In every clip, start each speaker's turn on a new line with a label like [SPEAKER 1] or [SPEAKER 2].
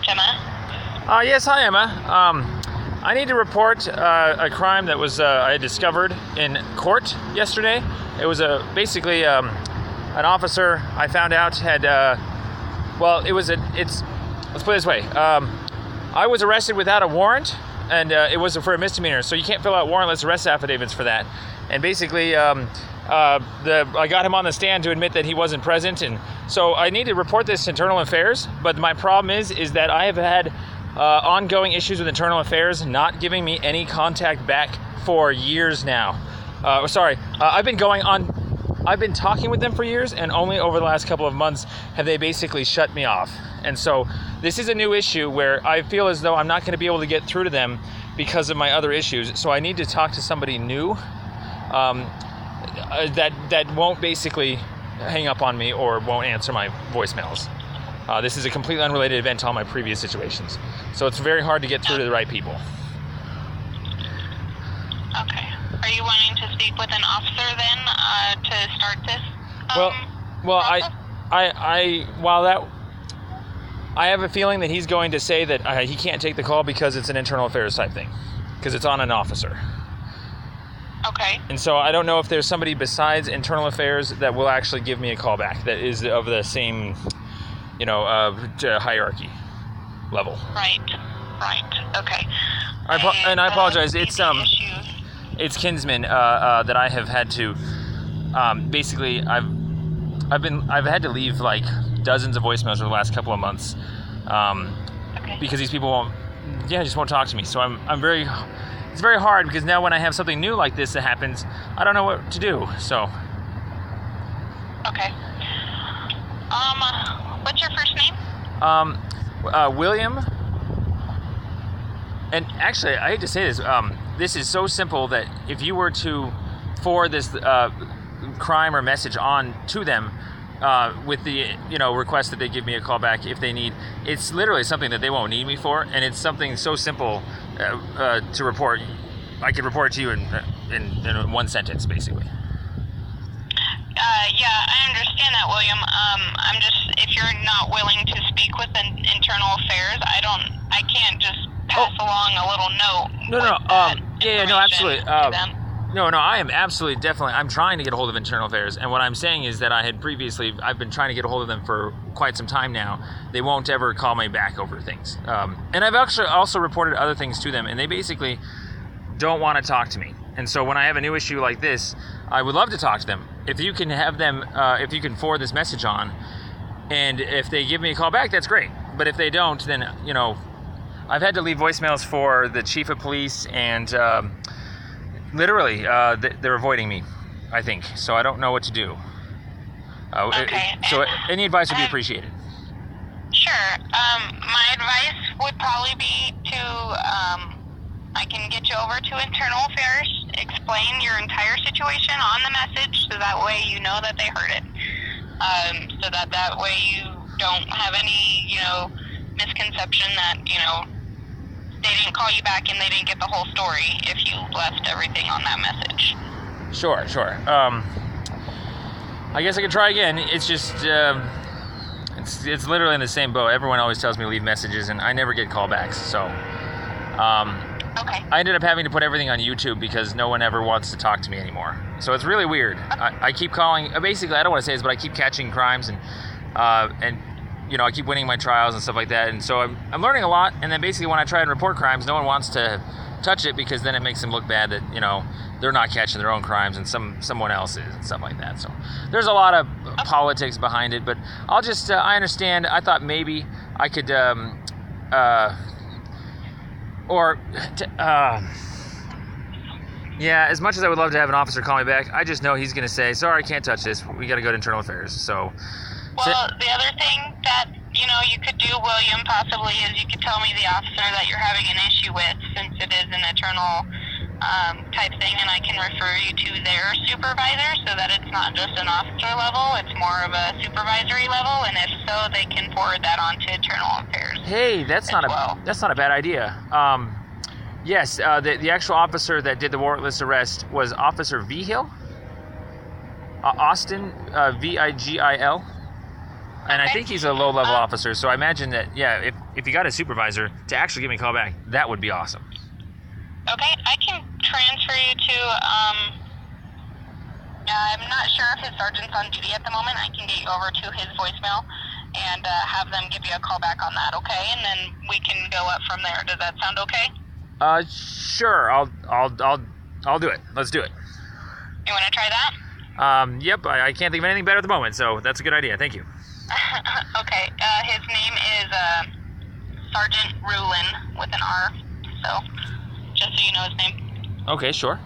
[SPEAKER 1] Emma.
[SPEAKER 2] Yes, hi, Emma. I need to report a crime that was I discovered in court yesterday. It was basically an officer I found out had let's put it this way. I was arrested without a warrant, and it was for a misdemeanor, so you can't fill out warrantless arrest affidavits for that. And basically, I got him on the stand to admit that he wasn't present, and so I need to report this to Internal Affairs. But my problem is that I have had ongoing issues with Internal Affairs not giving me any contact back for years now. I've been talking with them for years, and only over the last couple of months have they basically shut me off. And so this is a new issue where I feel as though I'm not going to be able to get through to them because of my other issues. So I need to talk to somebody new that won't basically hang up on me or won't answer my voicemails. This is a completely unrelated event to all my previous situations. So it's very hard to get through to the right people.
[SPEAKER 1] Okay. Are you wanting to speak with an officer then to start this?
[SPEAKER 2] I have a feeling that he's going to say that he can't take the call because it's an Internal Affairs type thing, because it's on an officer.
[SPEAKER 1] Okay.
[SPEAKER 2] And so I don't know if there's somebody besides Internal Affairs that will actually give me a call back that is of the same, hierarchy level.
[SPEAKER 1] Right. Okay.
[SPEAKER 2] I apologize. It's Kinsman that I have had to. Basically, I've had to leave like dozens of voicemails over the last couple of months. Because these people just won't talk to me. So it's very hard because now when I have something new like this that happens, I don't know what to do. So.
[SPEAKER 1] Okay. What's your first name?
[SPEAKER 2] William. And actually, I hate to say this. This is so simple that if you were to forward this crime or message on to them with the request that they give me a call back if they need, it's literally something that they won't need me for, and it's something so simple to report. I could report it to you in one sentence, basically.
[SPEAKER 1] Yeah, I understand that, William. I'm just, if you're not willing to speak with Internal Affairs, I can't just pass along a little note.
[SPEAKER 2] Absolutely. I am absolutely, definitely, I'm trying to get a hold of Internal Affairs, and what I'm saying is that I've been trying to get a hold of them for quite some time now. They won't ever call me back over things. And I've actually also reported other things to them, and they basically don't want to talk to me. And so when I have a new issue like this, I would love to talk to them. If you can have them, if you can forward this message on, and if they give me a call back, that's great. But if they don't, then, I've had to leave voicemails for the chief of police, and literally, they're avoiding me, I think. So I don't know what to do. So any advice would be appreciated.
[SPEAKER 1] Sure. My advice would probably be to, I can get you over to Internal Affairs, explain your entire situation on the message, so that way you know that they heard it. So that way you don't have any, misconception that, they didn't call you back and they didn't get the whole story if you left everything on that message.
[SPEAKER 2] Sure. I guess I could try again. It's just, it's literally in the same boat. Everyone always tells me to leave messages, and I never get callbacks. So,
[SPEAKER 1] okay.
[SPEAKER 2] I ended up having to put everything on YouTube because no one ever wants to talk to me anymore. So it's really weird. I keep calling. Basically, I don't want to say this, but I keep catching crimes and I keep winning my trials and stuff like that. And so I'm learning a lot. And then basically when I try and report crimes, no one wants to touch it because then it makes them look bad that, they're not catching their own crimes and someone else is and stuff like that. So there's a lot of politics behind it. But I'll just, I understand. I thought maybe I could, as much as I would love to have an officer call me back, I just know he's going to say, sorry, I can't touch this. We got to go to Internal Affairs. So.
[SPEAKER 1] Well, the other thing that, you could do, William, possibly, is you could tell me the officer that you're having an issue with, since it is an internal type thing, and I can refer you to their supervisor so that it's not just an officer level, it's more of a supervisory level, and if so, they can forward that on to Internal Affairs.
[SPEAKER 2] Hey, that's not a bad idea. Yes, the actual officer that did the warrantless arrest was Officer Vigil. Austin, Vigil. And I
[SPEAKER 1] Okay.
[SPEAKER 2] think he's a low-level officer, so I imagine that, yeah, if you got a supervisor to actually give me a call back, that would be awesome.
[SPEAKER 1] Okay, I can transfer you to, I'm not sure if his sergeant's on duty at the moment. I can get you over to his voicemail and have them give you a call back on that, okay? And then we can go up from there. Does that sound okay?
[SPEAKER 2] Sure, I'll do it. Let's do it.
[SPEAKER 1] You want to try that?
[SPEAKER 2] Yep, I can't think of anything better at the moment, so that's a good idea. Thank you.
[SPEAKER 1] Okay, his name is Sergeant Rollen with an R, so just so you know his name.
[SPEAKER 2] Okay, sure.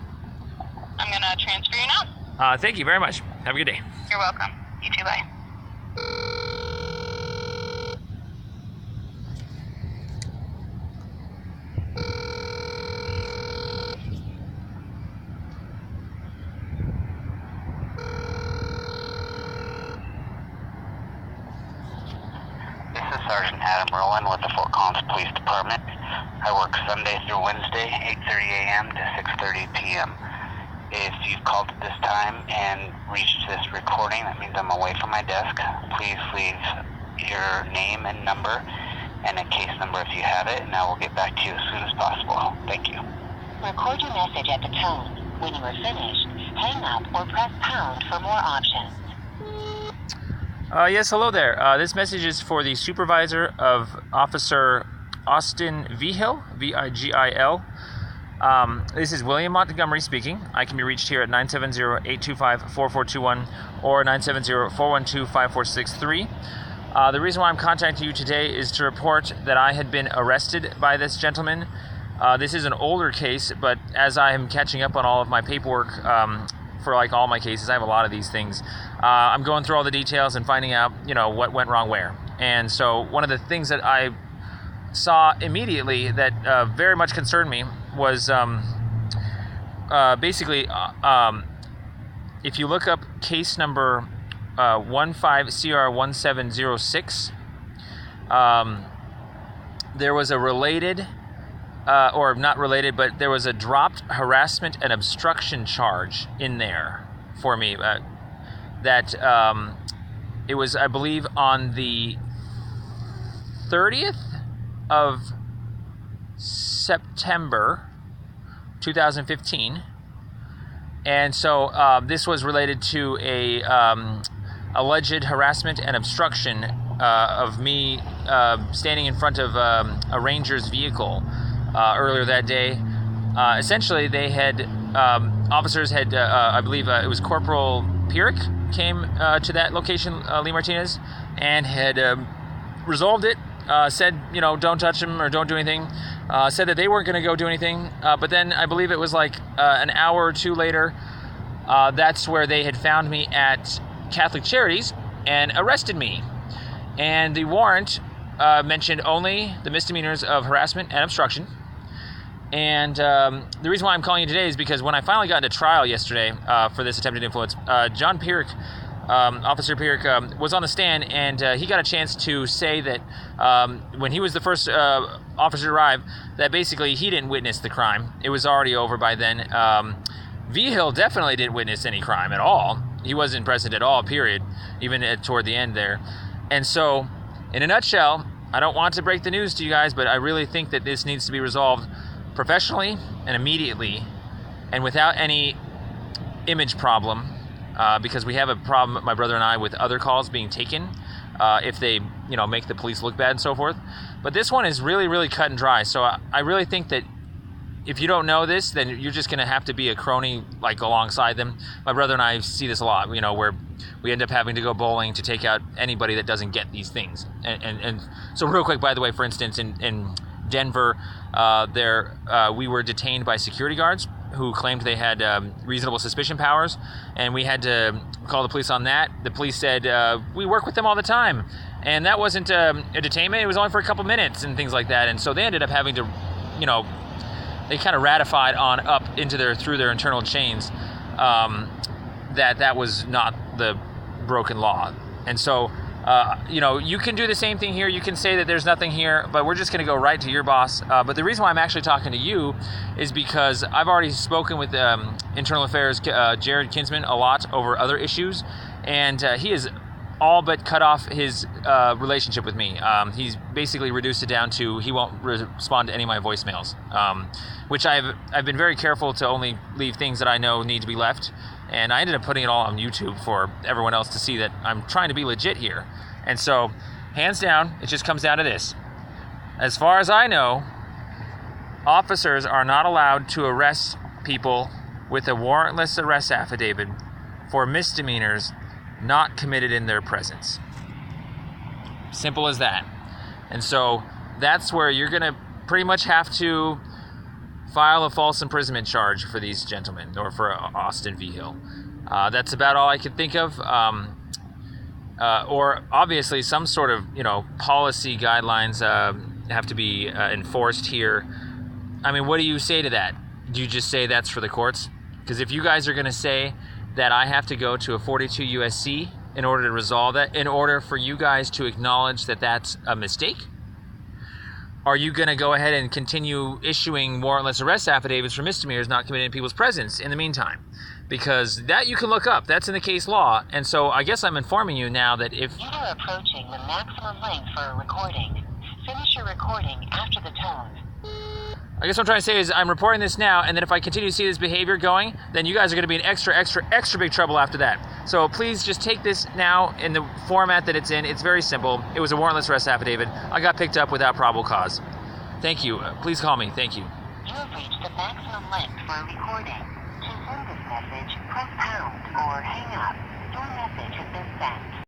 [SPEAKER 1] I'm going to transfer you now.
[SPEAKER 2] Thank you very much. Have a good day.
[SPEAKER 1] You're welcome. You too, bye.
[SPEAKER 3] This is Sergeant Adam Rollen with the Fort Collins Police Department. I work Sunday through Wednesday, 8:30 a.m. to 6:30 p.m. If you've called at this time and reached this recording, that means I'm away from my desk. Please leave your name and number and a case number if you have it, and I will get back to you as soon as possible. Thank you.
[SPEAKER 4] Record your message at the tone. When you are finished, hang up or press pound for more options.
[SPEAKER 2] Yes, hello there. This message is for the supervisor of Officer Austin Vigil, V-I-G-I-L. This is William Montgomery speaking. I can be reached here at 970-825-4421 or 970-412-5463. The reason why I'm contacting you today is to report that I had been arrested by this gentleman. This is an older case, but as I am catching up on all of my paperwork for like all my cases, I have a lot of these things. I'm going through all the details and finding out, what went wrong where. And so one of the things that I saw immediately that very much concerned me was basically if you look up case number 15CR1706, there was a related or not related, but there was a dropped harassment and obstruction charge in there for me. That it was, I believe, on the 30th of September 2015. And so this was related to a alleged harassment and obstruction of me standing in front of a ranger's vehicle earlier that day. Essentially, they had officers had, I believe it was Corporal Pierrick came to that location, Lee Martinez, and had resolved it. Said, don't touch him or don't do anything. Said that they weren't going to go do anything. But then I believe it was like an hour or two later, that's where they had found me at Catholic Charities and arrested me. And the warrant mentioned only the misdemeanors of harassment and obstruction. And the reason why I'm calling you today is because when I finally got into trial yesterday for this attempted influence, John Pierrick, Officer Pierrick, was on the stand, and he got a chance to say that when he was the first officer to arrive, that basically he didn't witness the crime. It was already over by then. Vigil definitely didn't witness any crime at all. He wasn't present at all, period, even toward the end there. And so, in a nutshell, I don't want to break the news to you guys, but I really think that this needs to be resolved professionally and immediately and without any image problem, because we have a problem, my brother and I, with other calls being taken if they make the police look bad and so forth. But this one is really, really cut and dry. So I really think that if you don't know this, then you're just going to have to be a crony like alongside them. My brother and I see this a lot, where we end up having to go bowling to take out anybody that doesn't get these things. And so real quick, by the way, for instance, in Denver, we were detained by security guards who claimed they had reasonable suspicion powers, and we had to call the police on that. The police said, we work with them all the time, and that wasn't a detainment. It was only for a couple minutes and things like that. And so they ended up having to, they kind of ratified on up through their internal chains that was not the broken law. And so you can do the same thing here. You can say that there's nothing here, but we're just going to go right to your boss. But the reason why I'm actually talking to you is because I've already spoken with Internal Affairs Jared Kinsman a lot over other issues, and he is all but cut off his relationship with me. He's basically reduced it down to he won't respond to any of my voicemails, which I've been very careful to only leave things that I know need to be left. And I ended up putting it all on YouTube for everyone else to see that I'm trying to be legit here. And so, hands down, it just comes down to this. As far as I know, officers are not allowed to arrest people with a warrantless arrest affidavit for misdemeanors not committed in their presence. Simple as that. And so that's where you're going to pretty much have to file a false imprisonment charge for these gentlemen, or for Austin Vigil. That's about all I could think of. Or obviously some sort of, policy guidelines have to be enforced here. I mean, what do you say to that? Do you just say that's for the courts? Because if you guys are going to say that I have to go to a 42 USC in order to resolve that, in order for you guys to acknowledge that that's a mistake, are you going to go ahead and continue issuing warrantless arrest affidavits for misdemeanors not committed in people's presence in the meantime? Because that you can look up. That's in the case law. And so I guess I'm informing you now that if...
[SPEAKER 4] You are approaching the maximum length for a recording. Finish your recording after the tone.
[SPEAKER 2] I guess what I'm trying to say is I'm reporting this now, and then if I continue to see this behavior going, then you guys are going to be in extra big trouble after that. So please just take this now in the format that it's in. It's very simple. It was a warrantless arrest affidavit. I got picked up without probable cause. Thank you. Please call me. Thank you.
[SPEAKER 4] You have reached the maximum length for a recording. To send this message, press pound or hang up. Your message has been sent.